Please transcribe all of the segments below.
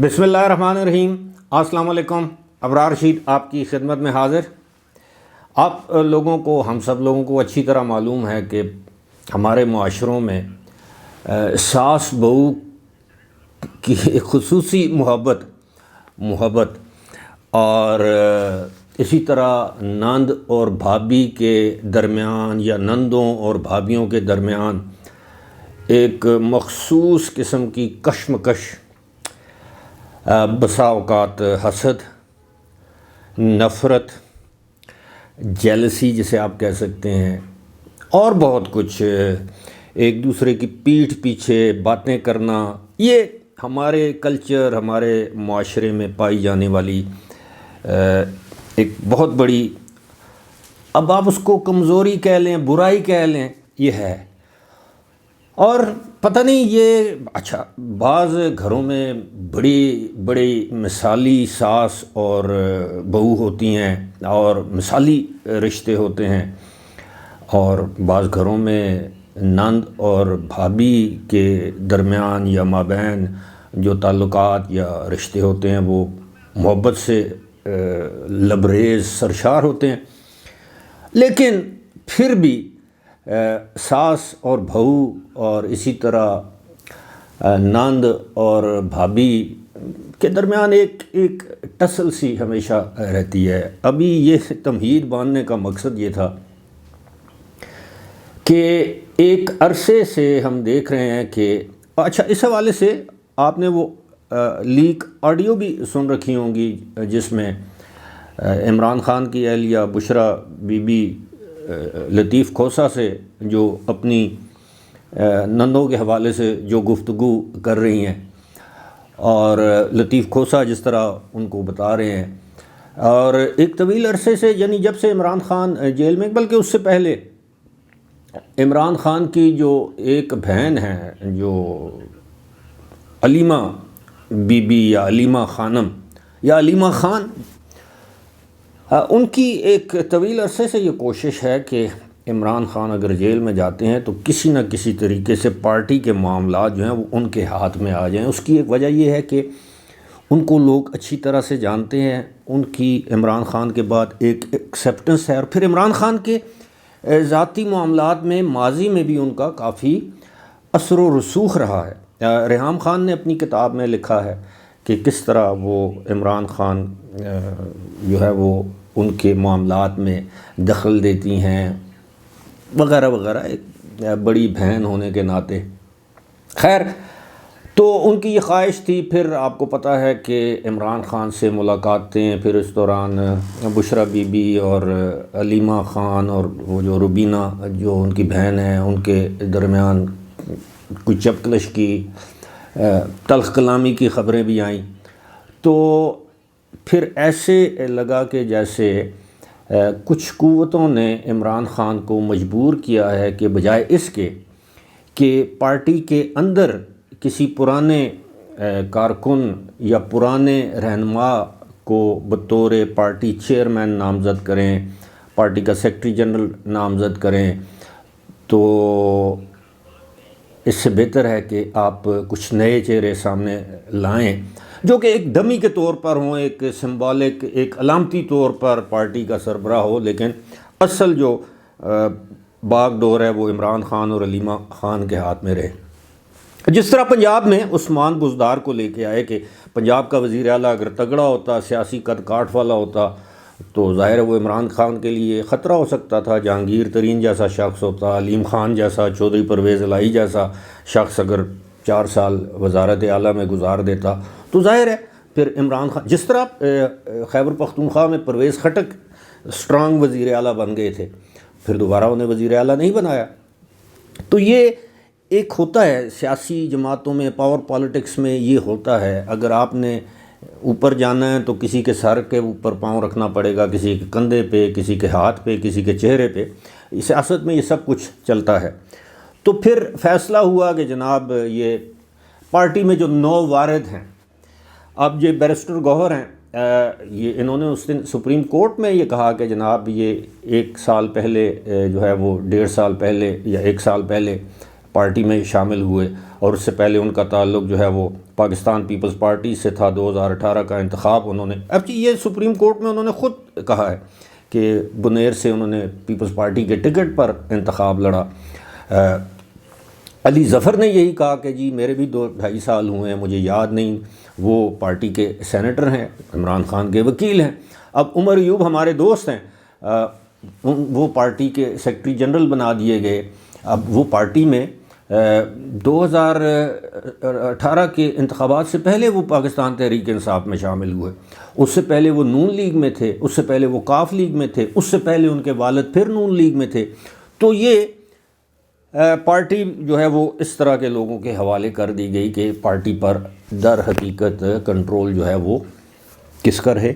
بسم اللہ الرحمن الرحیم۔ السلام علیکم۔ ابرار رشید آپ کی خدمت میں حاضر۔ آپ لوگوں کو، ہم سب لوگوں کو اچھی طرح معلوم ہے کہ ہمارے معاشروں میں ساس بہو کی ایک خصوصی محبت اور اسی طرح نند اور بھابھی کے درمیان یا نندوں اور بھابھیوں کے درمیان ایک مخصوص قسم کی کشمکش، بسا اوقات حسد، نفرت، جیلسی جسے آپ کہہ سکتے ہیں، اور بہت کچھ، ایک دوسرے کی پیٹھ پیچھے باتیں کرنا، یہ ہمارے کلچر، ہمارے معاشرے میں پائی جانے والی ایک بہت بڑی، اب آپ اس کو کمزوری کہہ لیں، برائی کہہ لیں، یہ ہے۔ اور پتہ نہیں یہ اچھا بعض گھروں میں بڑی مثالی ساس اور بہو ہوتی ہیں اور مثالی رشتے ہوتے ہیں، اور بعض گھروں میں نند اور بھابھی کے درمیان یا مابین جو تعلقات یا رشتے ہوتے ہیں وہ محبت سے لبریز سرشار ہوتے ہیں، لیکن پھر بھی ساس اور بہو اور اسی طرح نند اور بھابھی کے درمیان ایک ٹسل سی ہمیشہ رہتی ہے۔ ابھی یہ تمہید باندھنے کا مقصد یہ تھا کہ ایک عرصے سے ہم دیکھ رہے ہیں کہ اچھا اس حوالے سے آپ نے وہ لیک آڈیو بھی سن رکھی ہوں گی جس میں عمران خان کی اہلیہ بشرا بی بی لطیف کھوسہ سے جو اپنی نندوں کے حوالے سے جو گفتگو کر رہی ہیں، اور لطیف کھوسہ جس طرح ان کو بتا رہے ہیں، اور ایک طویل عرصے سے، یعنی جب سے عمران خان جیل میں، بلکہ اس سے پہلے عمران خان کی جو ایک بہن ہے جو علیمہ بی بی یا علیمہ خانم یا علیمہ خان، ان کی ایک طویل عرصے سے یہ کوشش ہے کہ عمران خان اگر جیل میں جاتے ہیں تو کسی نہ کسی طریقے سے پارٹی کے معاملات جو ہیں وہ ان کے ہاتھ میں آ جائیں۔ اس کی ایک وجہ یہ ہے کہ ان کو لوگ اچھی طرح سے جانتے ہیں، ان کی عمران خان کے بعد ایک ایکسیپٹنس ہے، اور پھر عمران خان کے ذاتی معاملات میں ماضی میں بھی ان کا کافی اثر و رسوخ رہا ہے۔ ریحام خان نے اپنی کتاب میں لکھا ہے کہ کس طرح وہ عمران خان جو ہے وہ ان کے معاملات میں دخل دیتی ہیں وغیرہ وغیرہ، ایک بڑی بہن ہونے کے ناطے۔ خیر، تو ان کی یہ خواہش تھی۔ پھر آپ کو پتہ ہے کہ عمران خان سے ملاقاتیں، پھر اس دوران بشرا بی بی اور علیمہ خان اور وہ جو روبینہ جو ان کی بہن ہے ان کے درمیان کچھ چپکلش کی، تلخ کلامی کی خبریں بھی آئیں۔ تو پھر ایسے لگا کہ جیسے کچھ قوتوں نے عمران خان کو مجبور کیا ہے کہ بجائے اس کے کہ پارٹی کے اندر کسی پرانے کارکن یا پرانے رہنما کو بطور پارٹی چیئرمین نامزد کریں، پارٹی کا سیکرٹری جنرل نامزد کریں، تو اس سے بہتر ہے کہ آپ کچھ نئے چہرے سامنے لائیں جو کہ ایک ڈمی کے طور پر ہوں، ایک سمبولک، ایک علامتی طور پر پارٹی کا سربراہ ہو، لیکن اصل جو باغ ڈور ہے وہ عمران خان اور علیمہ خان کے ہاتھ میں رہے۔ جس طرح پنجاب میں عثمان بزدار کو لے کے آئے کہ پنجاب کا وزیر اعلیٰ اگر تگڑا ہوتا، سیاسی قد کاٹ والا ہوتا، تو ظاہر ہے وہ عمران خان کے لیے خطرہ ہو سکتا تھا۔ جہانگیر ترین جیسا شخص ہوتا، علیم خان جیسا، چودھری پرویز الہی جیسا شخص اگر 4 سال وزارت اعلیٰ میں گزار دیتا تو ظاہر ہے پھر عمران خان، جس طرح خیبر پختونخوا میں پرویز خٹک اسٹرانگ وزیر اعلیٰ بن گئے تھے، پھر دوبارہ انہیں وزیر اعلیٰ نہیں بنایا۔ تو یہ ایک ہوتا ہے سیاسی جماعتوں میں، پاور پالیٹکس میں یہ ہوتا ہے، اگر آپ نے اوپر جانا ہے تو کسی کے سر کے اوپر پاؤں رکھنا پڑے گا، کسی کے کندھے پہ، کسی کے ہاتھ پہ، کسی کے چہرے پہ۔ سیاست میں یہ سب کچھ چلتا ہے۔ تو پھر فیصلہ ہوا کہ جناب یہ پارٹی میں جو 9 وارد ہیں، اب یہ بیرسٹر گوہر ہیں، یہ انہوں نے اس دن سپریم کورٹ میں یہ کہا کہ جناب یہ 1 سال پہلے جو ہے وہ 1.5 سال پہلے یا 1 سال پہلے پارٹی میں شامل ہوئے، اور اس سے پہلے ان کا تعلق جو ہے وہ پاکستان پیپلز پارٹی سے تھا۔ 2018 کا انتخاب انہوں نے، اب یہ سپریم کورٹ میں انہوں نے خود کہا ہے کہ بنیر سے انہوں نے پیپلز پارٹی کے ٹکٹ پر انتخاب لڑا۔ علی ظفر نے یہی کہا کہ جی میرے بھی 2-2.5 سال ہوئے ہیں، مجھے یاد نہیں، وہ پارٹی کے سینیٹر ہیں، عمران خان کے وکیل ہیں۔ اب عمر ایوب ہمارے دوست ہیں، وہ پارٹی کے سیکرٹری جنرل بنا دیے گئے۔ اب وہ پارٹی میں 2018 کے انتخابات سے پہلے وہ پاکستان تحریک انصاف میں شامل ہوئے، اس سے پہلے وہ نون لیگ میں تھے، اس سے پہلے وہ کاف لیگ میں تھے، اس سے پہلے ان کے والد پھر نون لیگ میں تھے۔ تو یہ پارٹی جو ہے وہ اس طرح کے لوگوں کے حوالے کر دی گئی کہ پارٹی پر در حقیقت کنٹرول جو ہے وہ کس کا ہے؟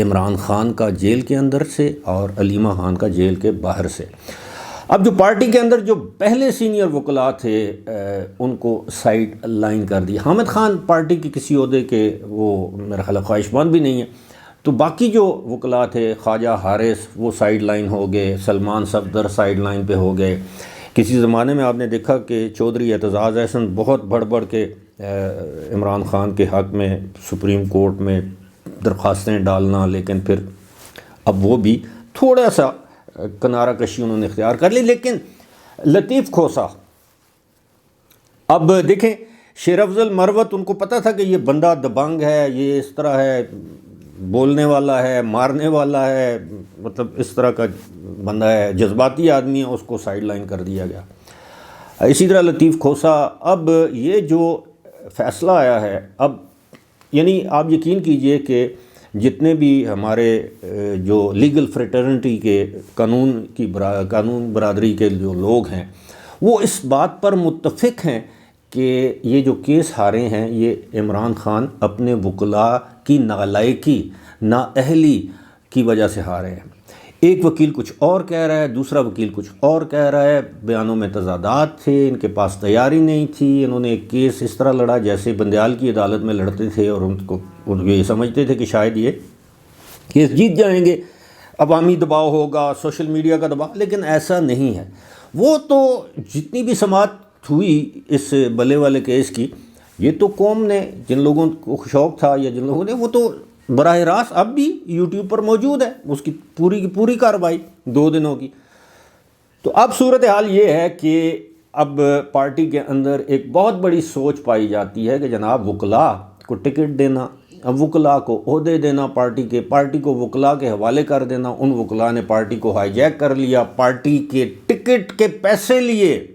عمران خان کا جیل کے اندر سے اور علیمہ خان کا جیل کے باہر سے۔ اب جو پارٹی کے اندر جو پہلے سینئر وکلاء تھے ان کو سائیڈ لائن کر دی۔ حامد خان پارٹی کے کسی عہدے کے وہ میرا خیال خواہش مند بھی نہیں ہے، تو باقی جو وکلاء تھے، خواجہ حارث وہ سائیڈ لائن ہو گئے، سلمان صفدر سائیڈ لائن پہ ہو گئے۔ کسی زمانے میں آپ نے دیکھا کہ چودھری اعتزاز احسن بہت بڑھ بڑھ کے عمران خان کے حق میں سپریم کورٹ میں درخواستیں ڈالنا، لیکن پھر اب وہ بھی تھوڑا سا کنارہ کشی انہوں نے اختیار کر لی۔ لیکن لطیف کھوسا، اب دیکھیں شیر افضل مروت، ان کو پتہ تھا کہ یہ بندہ دبنگ ہے، یہ اس طرح ہے، بولنے والا ہے، مارنے والا ہے، مطلب اس طرح کا بندہ ہے، جذباتی آدمی ہے، اس کو سائیڈ لائن کر دیا گیا۔ اسی طرح لطیف کھوسا، اب یہ جو فیصلہ آیا ہے، اب یعنی آپ یقین کیجئے کہ جتنے بھی ہمارے جو لیگل فریٹرنٹی کے قانون برادری کے جو لوگ ہیں، وہ اس بات پر متفق ہیں کہ یہ جو کیس ہارے ہیں یہ عمران خان اپنے وکلاء کی نالائقی، نااہلی کی وجہ سے ہارے ہیں۔ ایک وکیل کچھ اور کہہ رہا ہے، دوسرا وکیل کچھ اور کہہ رہا ہے، بیانوں میں تضادات تھے، ان کے پاس تیاری نہیں تھی، انہوں نے ایک کیس اس طرح لڑا جیسے بندیال کی عدالت میں لڑتے تھے، اور ان یہ سمجھتے تھے کہ شاید یہ کیس جیت جائیں گے، عوامی دباؤ ہوگا، سوشل میڈیا کا دباؤ، لیکن ایسا نہیں ہے۔ وہ تو جتنی بھی سماعت ہوئی اس بلے والے کیس کی، یہ تو قوم نے، جن لوگوں کو شوق تھا یا جن لوگوں نے، وہ تو براہ راست اب بھی یوٹیوب پر موجود ہے اس کی پوری کارروائی 2 دنوں کی۔ تو اب صورتحال یہ ہے کہ اب پارٹی کے اندر ایک بہت بڑی سوچ پائی جاتی ہے کہ جناب وکلاء کو ٹکٹ دینا، اب وکلاء کو عہدے دینا، پارٹی کو وکلاء کے حوالے کر دینا، ان وکلاء نے پارٹی کو ہائی جیک کر لیا، پارٹی کے ٹکٹ کے پیسے لیے۔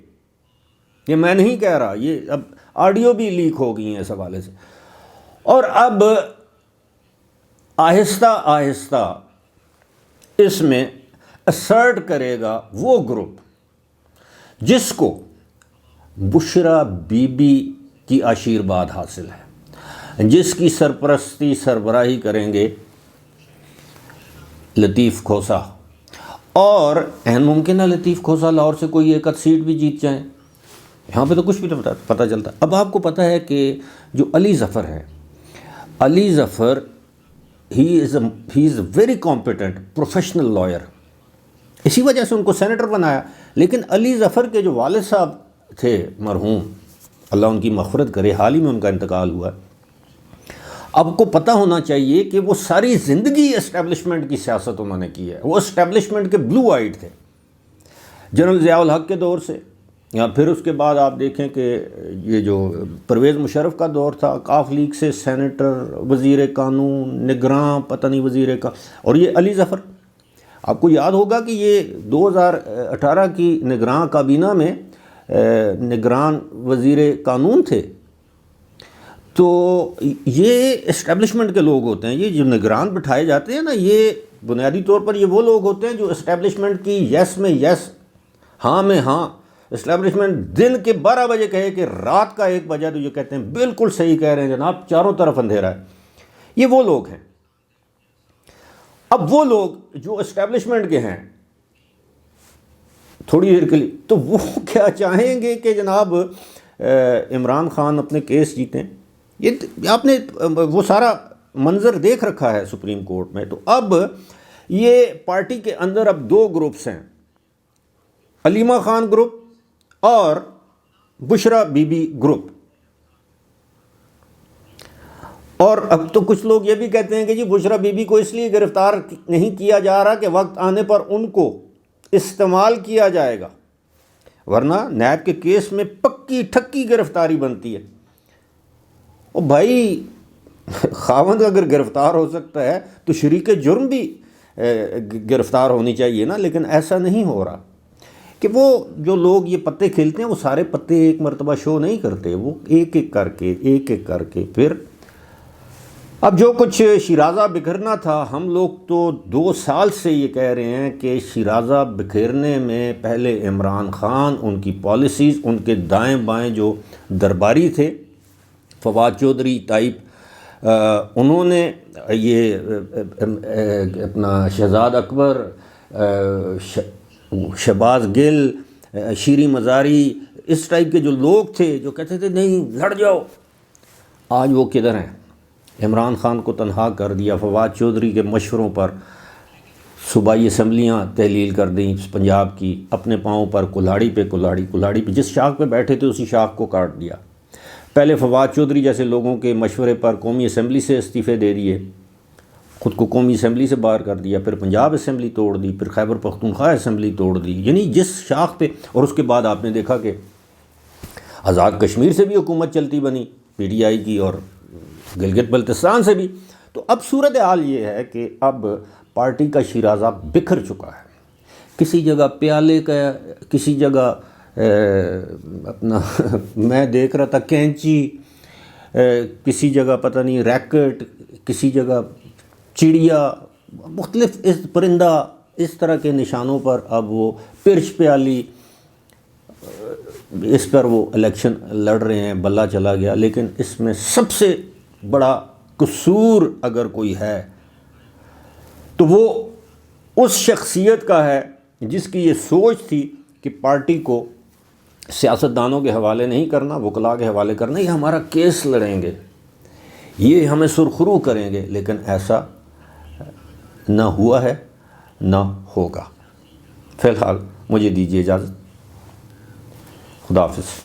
یہ میں نہیں کہہ رہا، یہ اب آڈیو بھی لیک ہو گئی ہیں اس حوالے سے۔ اور اب آہستہ آہستہ اس میں اسرٹ کرے گا وہ گروپ جس کو بشرا بی بی کی آشیرواد حاصل ہے، جس کی سرپرستی سربراہی کریں گے لطیف کھوسا، اور عین ممکن ہے لطیف کھوسا لاہور سے کوئی 1 سیٹ بھی جیت جائیں، یہاں پہ تو کچھ بھی پتہ چلتا۔ اب آپ کو پتہ ہے کہ جو علی ظفر ہے، Ali Zafar he is a very competent professional lawyer, اسی وجہ سے ان کو سینیٹر بنایا۔ لیکن علی ظفر کے جو والد صاحب تھے مرحوم، اللہ ان کی مغفرت کرے، حال ہی میں ان کا انتقال ہوا، آپ کو پتہ ہونا چاہیے کہ وہ ساری زندگی اسٹیبلشمنٹ کی سیاست انہوں نے کی ہے، وہ اسٹیبلشمنٹ کے بلو آئیڈ تھے، جنرل ضیاء الحق کے دور سے، یا پھر اس کے بعد آپ دیکھیں کہ یہ جو پرویز مشرف کا دور تھا، کاف لیگ سے سینیٹر، وزیر قانون، نگراں، پتہ نہیں وزیر کا، اور یہ علی ظفر، آپ کو یاد ہوگا کہ یہ 2018 کی نگراں کابینہ میں نگران وزیر قانون تھے۔ تو یہ اسٹیبلشمنٹ کے لوگ ہوتے ہیں، یہ جو نگران بٹھائے جاتے ہیں نا، یہ بنیادی طور پر یہ وہ لوگ ہوتے ہیں جو اسٹیبلشمنٹ کی یس میں یس، ہاں میں ہاں، اسٹیبلشمنٹ دن کے 12 بجے کہے کہ رات کا 1 بجے تو یہ کہتے ہیں بالکل صحیح کہہ رہے ہیں جناب، چاروں طرف اندھیرا ہے۔ یہ وہ لوگ ہیں۔ اب وہ لوگ جو اسٹیبلشمنٹ کے ہیں تھوڑی دیر کے لیے، تو وہ کیا چاہیں گے کہ جناب عمران خان اپنے کیس جیتیں؟ یہ آپ نے وہ سارا منظر دیکھ رکھا ہے سپریم کورٹ میں۔ تو اب یہ پارٹی کے اندر اب 2 گروپس ہیں، علیمہ خان گروپ اور بشرا بی بی گروپ. اور اب تو کچھ لوگ یہ بھی کہتے ہیں کہ جی بشرا بی بی کو اس لیے گرفتار نہیں کیا جا رہا کہ وقت آنے پر ان کو استعمال کیا جائے گا، ورنہ نیب کے کیس میں پکی ٹھکی گرفتاری بنتی ہے. او بھائی، خاوند اگر گرفتار ہو سکتا ہے تو شریک جرم بھی گرفتار ہونی چاہیے نا. لیکن ایسا نہیں ہو رہا کہ وہ جو لوگ یہ پتے کھیلتے ہیں وہ سارے پتے ایک مرتبہ شو نہیں کرتے، وہ ایک ایک کر کے پھر اب جو کچھ شیرازہ بکھرنا تھا، ہم لوگ تو 2 سال سے یہ کہہ رہے ہیں کہ شیرازہ بکھیرنے میں پہلے عمران خان، ان کی پالیسیز، ان کے دائیں بائیں جو درباری تھے فواد چودھری ٹائپ، انہوں نے یہ اپنا شہزاد اکبر، شہباز گل، شیریں مزاری، اس ٹائپ کے جو لوگ تھے جو کہتے تھے نہیں لڑ جاؤ، آج وہ کدھر ہیں؟ عمران خان کو تنہا کر دیا. فواد چودھری کے مشوروں پر صوبائی اسمبلیاں تحلیل کر دیں پنجاب کی، اپنے پاؤں پر کلاڑی پہ جس شاخ پہ بیٹھے تھے اسی شاخ کو کاٹ دیا. پہلے فواد چودھری جیسے لوگوں کے مشورے پر قومی اسمبلی سے استعفے دے دیے، خود کو قومی اسمبلی سے باہر کر دیا، پھر پنجاب اسمبلی توڑ دی، پھر خیبر پختونخوا اسمبلی توڑ دی. یعنی جس شاخ پہ، اور اس کے بعد آپ نے دیکھا کہ آزاد کشمیر سے بھی حکومت چلتی بنی پی ٹی آئی کی، اور گلگت بلتستان سے بھی. تو اب صورتحال یہ ہے کہ اب پارٹی کا شیرازہ بکھر چکا ہے. کسی جگہ پیالے کا، کسی جگہ اپنا میں دیکھ رہا تھا کینچی، کسی جگہ پتہ نہیں ریکٹ، کسی جگہ چڑیا، مختلف پرندہ، اس طرح کے نشانوں پر اب وہ پرچ پیالی، اس پر وہ الیکشن لڑ رہے ہیں. بلہ چلا گیا. لیکن اس میں سب سے بڑا قصور اگر کوئی ہے تو وہ اس شخصیت کا ہے جس کی یہ سوچ تھی کہ پارٹی کو سیاستدانوں کے حوالے نہیں کرنا، وکلاء کے حوالے کرنا، یہ ہمارا کیس لڑیں گے، یہ ہمیں سرخرو کریں گے. لیکن ایسا نہ ہوا ہے نہ ہوگا. فی الحال مجھے دیجیے اجازت. خدا حافظ.